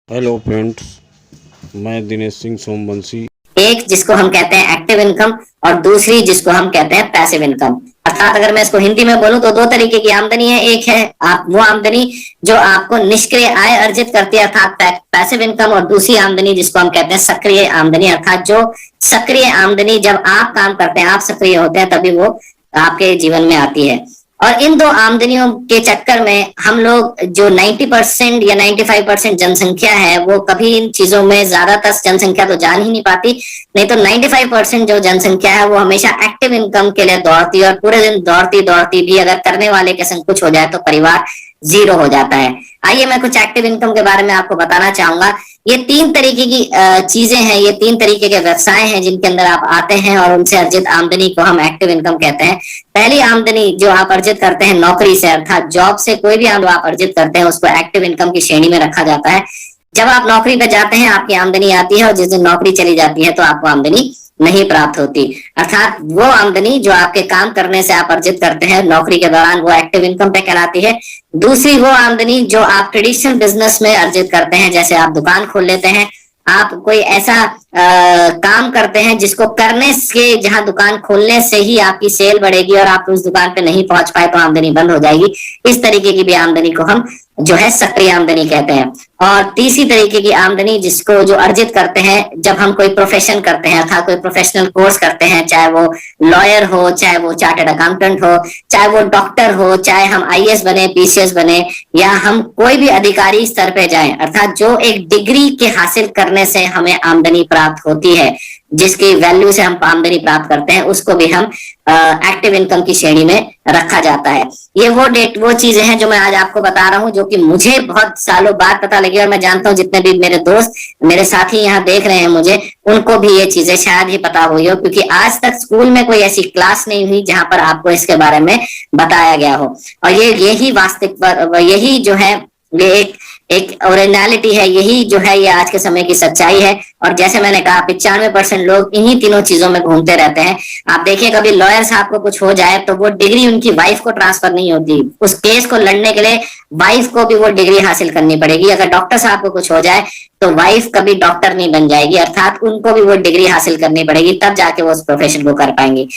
Hello friends, मैं दिनेश सिंह सोमवंशी। एक जिसको हम कहते हैं एक्टिव इनकम और दूसरी जिसको हम कहते हैं पैसिव इनकम। अर्थात अगर मैं इसको हिंदी में बोलूं तो दो तरीके की आमदनी है। एक है आप वो आमदनी जो आपको निष्क्रिय आय अर्जित करती है अर्थात पैसिव इनकम, और दूसरी आमदनी जिसको हम कहते हैं सक्रिय आमदनी अर्थात जो सक्रिय आमदनी जब आप काम करते हैं, आप सक्रिय होते हैं, तभी वो आपके जीवन में आती है। और इन दो आमदनियों के चक्कर में हम लोग जो 90% या 95% जनसंख्या है वो कभी इन चीजों में, ज्यादातर जनसंख्या तो जान ही नहीं पाती। नहीं तो 95% जो जनसंख्या है वो हमेशा एक्टिव इनकम के लिए दौड़ती है, और पूरे दिन दौड़ती दौड़ती भी अगर करने वाले के संग कुछ हो जाए तो परिवार जीरो हो जाता है। आइए मैं कुछ एक्टिव इनकम के बारे में आपको बताना चाहूंगा। ये तीन तरीके की चीजें हैं, ये तीन तरीके के व्यवसाय हैं जिनके अंदर आप आते हैं और उनसे अर्जित आमदनी को हम एक्टिव इनकम कहते हैं। पहली आमदनी जो आप अर्जित करते हैं नौकरी से, अर्थात जॉब से कोई भी आमदनी आप अर्जित करते हैं उसको एक्टिव इनकम की श्रेणी में रखा जाता है। जब आप नौकरी पे जाते हैं आपकी आमदनी आती है, और जिस दिन नौकरी चली जाती है तो आपको आमदनी नहीं प्राप्त होती। अर्थात वो आमदनी जो आपके काम करने से आप अर्जित करते हैं नौकरी के दौरान वो एक्टिव इनकम पे कहलाती है। दूसरी वो आमदनी जो आप ट्रेडिशनल बिजनेस में अर्जित करते हैं, जैसे आप दुकान खोल लेते हैं, आप कोई ऐसा काम करते हैं जिसको करने से, जहां दुकान खोलने से ही आपकी सेल बढ़ेगी और आप उस दुकान पे नहीं पहुंच पाए तो आमदनी बंद हो जाएगी। इस तरीके की भी आमदनी को हम जो है सक्रिय आमदनी कहते हैं। और तीसरी तरीके की आमदनी जिसको जो अर्जित करते हैं जब हम कोई प्रोफेशन करते हैं, अर्थात कोई प्रोफेशनल कोर्स करते हैं, चाहे वो लॉयर हो, चाहे वो चार्टर्ड अकाउंटेंट हो, चाहे वो डॉक्टर हो, चाहे हम आईएएस बने, पीसीएस बने, या हम कोई भी अधिकारी स्तर पे जाएं, अर्थात जो एक डिग्री के हासिल करने से हमें आमदनी प्राप्त होती है, जिसकी वैल्यू से हम आमदनी प्राप्त करते हैं, उसको भी हम एक्टिव इनकम की श्रेणी में रखा जाता है। ये वो चीजें हैं जो मैं आज आपको बता रहा हूं, जो कि मुझे बहुत सालों बाद पता लगी, और मैं जानता हूं जितने भी मेरे दोस्त, मेरे साथी यहाँ देख रहे हैं मुझे, उनको भी ये चीजें शायद ही पता हुई हो, क्योंकि आज तक स्कूल में कोई ऐसी क्लास नहीं हुई जहां पर आपको इसके बारे में बताया गया हो। और यही वास्तविक, यही जो है ये एक ओरिजिनलिटी है, यही जो है ये आज के समय की सच्चाई है। और जैसे मैंने कहा 95% लोग इन्हीं तीनों चीजों में घूमते रहते हैं। आप देखिए कभी लॉयर साहब को कुछ हो जाए तो वो डिग्री उनकी वाइफ को ट्रांसफर नहीं होती, उस केस को लड़ने के लिए वाइफ को भी वो डिग्री हासिल करनी पड़ेगी। अगर डॉक्टर साहब को कुछ हो जाए तो वाइफ कभी डॉक्टर नहीं बन जाएगी, अर्थात उनको भी वो डिग्री हासिल करनी पड़ेगी, तब जाके वो उस प्रोफेशन को कर पाएंगे।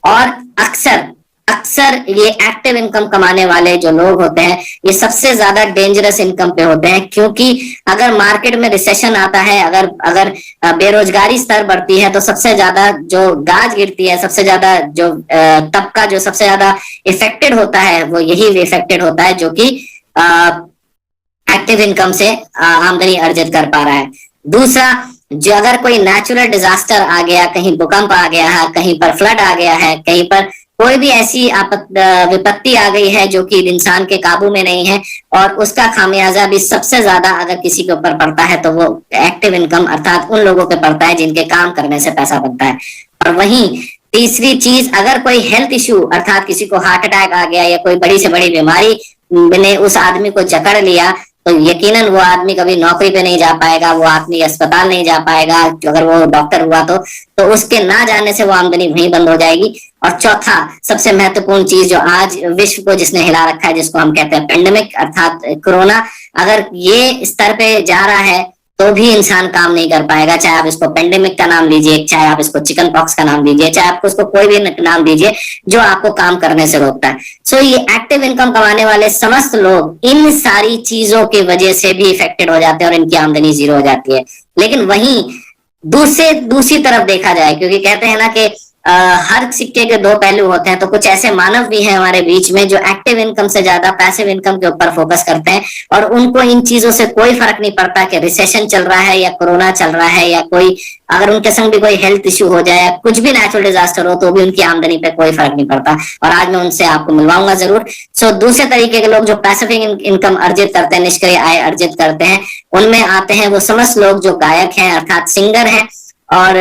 और अक्सर अक्सर ये एक्टिव इनकम कमाने वाले जो लोग होते हैं ये सबसे ज्यादा डेंजरस इनकम पे होते हैं, क्योंकि अगर मार्केट में रिसेशन आता है, अगर अगर बेरोजगारी स्तर बढ़ती है, तो सबसे ज्यादा जो गाज गिरती है, सबसे ज्यादा जो तबका जो सबसे ज्यादा इफेक्टेड होता है वो यही इफेक्टेड होता है जो कि एक्टिव इनकम से आमदनी अर्जित कर पा रहा है। दूसरा, जो अगर कोई नेचुरल डिजास्टर आ गया, कहीं भूकंप आ गया है, कहीं पर फ्लड आ गया है, कहीं पर कोई भी ऐसी विपत्ति आ गई है जो कि इंसान के काबू में नहीं है, और उसका खामियाजा भी सबसे ज्यादा अगर किसी के ऊपर पड़ता है तो वो एक्टिव इनकम अर्थात उन लोगों पे पड़ता है जिनके काम करने से पैसा बनता है। और वहीं तीसरी चीज, अगर कोई हेल्थ इश्यू अर्थात किसी को हार्ट अटैक आ गया या कोई बड़ी से बड़ी बीमारी ने उस आदमी को जकड़ लिया, तो यकीनन वो आदमी कभी नौकरी पे नहीं जा पाएगा, वो आदमी अस्पताल नहीं जा पाएगा, अगर वो डॉक्टर हुआ तो उसके ना जाने से वो आमदनी वहीं बंद हो जाएगी। और चौथा सबसे महत्वपूर्ण चीज जो आज विश्व को जिसने हिला रखा है, जिसको हम कहते हैं पेंडेमिक अर्थात कोरोना, अगर ये स्तर पे जा रहा है तो भी इंसान काम नहीं कर पाएगा। चाहे आप इसको पेंडेमिक का नाम लीजिए, चाहे आप इसको चिकन पॉक्स का नाम लीजिए, चाहे आपको इसको कोई भी नाम दीजिए जो आपको काम करने से रोकता है। सो ये एक्टिव इनकम कमाने वाले समस्त लोग इन सारी चीजों की वजह से भी इफेक्टेड हो जाते हैं और इनकी आमदनी जीरो हो जाती है। लेकिन वहीं दूसरी तरफ देखा जाए, क्योंकि कहते हैं ना कि हर सिक्के के दो पहलू होते हैं, तो कुछ ऐसे मानव भी हैं हमारे बीच में जो एक्टिव इनकम से ज्यादा पैसिव इनकम के ऊपर फोकस करते हैं, और उनको इन चीजों से कोई फर्क नहीं पड़ता कि रिसेशन चल रहा है या कोरोना चल रहा है, या कोई अगर उनके संग भी कोई हेल्थ इश्यू हो जाए, कुछ भी नेचुरल डिजास्टर हो, तो भी उनकी आमदनी पे कोई फर्क नहीं पड़ता। और आज मैं उनसे आपको मिलवाऊंगा जरूर। सो दूसरे तरीके के लोग जो पैसिव इनकम अर्जित करते हैं, निष्क्रिय आय अर्जित करते हैं, उनमें आते हैं वो समस्त लोग जो गायक हैं अर्थात सिंगर हैं। और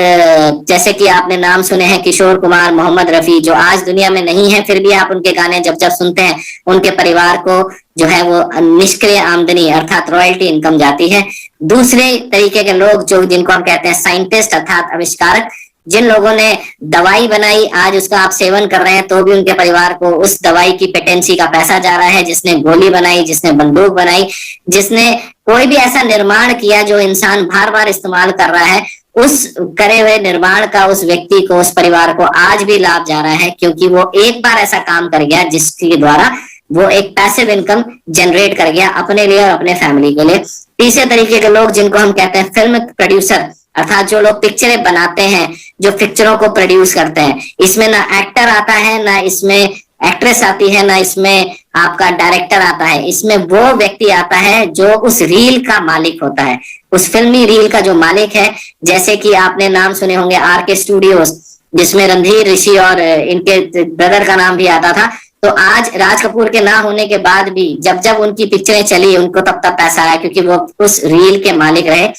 जैसे कि आपने नाम सुने हैं किशोर कुमार, मोहम्मद रफी, जो आज दुनिया में नहीं है, फिर भी आप उनके गाने जब जब सुनते हैं उनके परिवार को जो है वो निष्क्रिय आमदनी अर्थात रॉयल्टी इनकम जाती है। दूसरे तरीके के लोग जो जिनको हम कहते हैं साइंटिस्ट अर्थात आविष्कारक, जिन लोगों ने दवाई बनाई, आज उसका आप सेवन कर रहे हैं तो भी उनके परिवार को उस दवाई की पेटेंसी का पैसा जा रहा है। जिसने गोली बनाई, जिसने बंदूक बनाई, जिसने कोई भी ऐसा निर्माण किया जो इंसान बार बार इस्तेमाल कर रहा है, उस करे हुए निर्माण का उस व्यक्ति को, उस परिवार को आज भी लाभ जा रहा है, क्योंकि वो एक बार ऐसा काम कर गया जिसके द्वारा वो एक पैसिव इनकम जनरेट कर गया अपने लिए और अपने फैमिली के लिए। तीसरे तरीके के लोग जिनको हम कहते हैं फिल्म प्रोड्यूसर, अर्थात जो लोग पिक्चरें बनाते हैं, जो पिक्चरों को प्रोड्यूस करते हैं। इसमें ना एक्टर आता है, ना इसमें एक्ट्रेस आती है, ना इसमें आपका डायरेक्टर आता है। इसमें वो व्यक्ति आता है जो उस रील का मालिक होता है, उस फिल्मी रील का जो मालिक है। जैसे कि आपने नाम सुने होंगे आरके स्टूडियोज, जिसमें रणधीर, ऋषि और इनके ब्रदर का नाम भी आता था। तो आज राज कपूर के ना होने के बाद भी जब जब उनकी पिक्चरें चली, उनको तब तब पैसा आया, क्योंकि वो उस रील के मालिक रहे।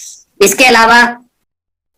इसके अलावा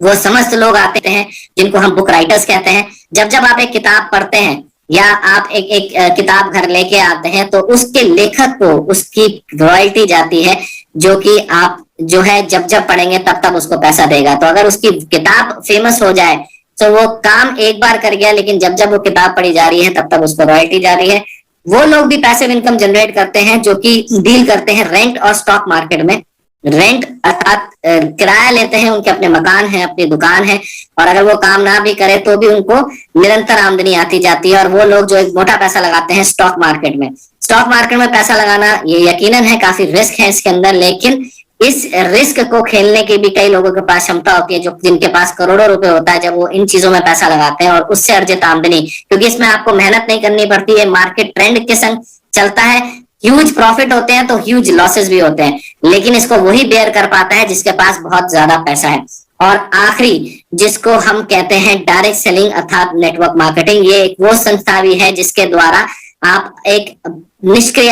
वो समस्त लोग आते हैं जिनको हम बुक राइटर्स कहते हैं। जब जब आप एक किताब पढ़ते हैं या आप एक किताब घर लेके आते हैं, तो उसके लेखक को उसकी रॉयल्टी जाती है, जो कि आप जो है जब जब पढ़ेंगे तब तब उसको पैसा देगा। तो अगर उसकी किताब फेमस हो जाए तो वो काम एक बार कर गया, लेकिन जब जब वो किताब पढ़ी जा रही है तब तब उसको रॉयल्टी जा रही है। वो लोग भी पैसिव इनकम जनरेट करते हैं जो कि डील करते हैं रेंट और स्टॉक मार्केट में। रेंट अर्थात किराया लेते हैं, उनके अपने मकान है, अपनी दुकान है, और अगर वो काम ना भी करे तो भी उनको निरंतर आमदनी आती जाती है। और वो लोग जो एक मोटा पैसा लगाते हैं स्टॉक मार्केट में। स्टॉक मार्केट में पैसा लगाना ये यकीनन है काफी रिस्क है इसके अंदर, लेकिन इस रिस्क को खेलने की भी कई लोगों के पास क्षमता होती है, जो जिनके पास करोड़ों रुपए होता है, जब वो इन चीजों में पैसा लगाते हैं और उससे अर्जित आमदनी, क्योंकि इसमें आपको मेहनत नहीं करनी पड़ती है, मार्केट ट्रेंड के संग चलता है। ह्यूज प्रॉफिट होते हैं तो ह्यूज लॉसेस भी होते हैं, लेकिन इसको वही बेयर कर पाता है जिसके पास बहुत ज्यादा पैसा है। और आखिरी जिसको हम कहते हैं डायरेक्ट सेलिंग अर्थात नेटवर्क मार्केटिंग, ये एक वो संस्था भी है जिसके द्वारा आप एक निष्क्रिय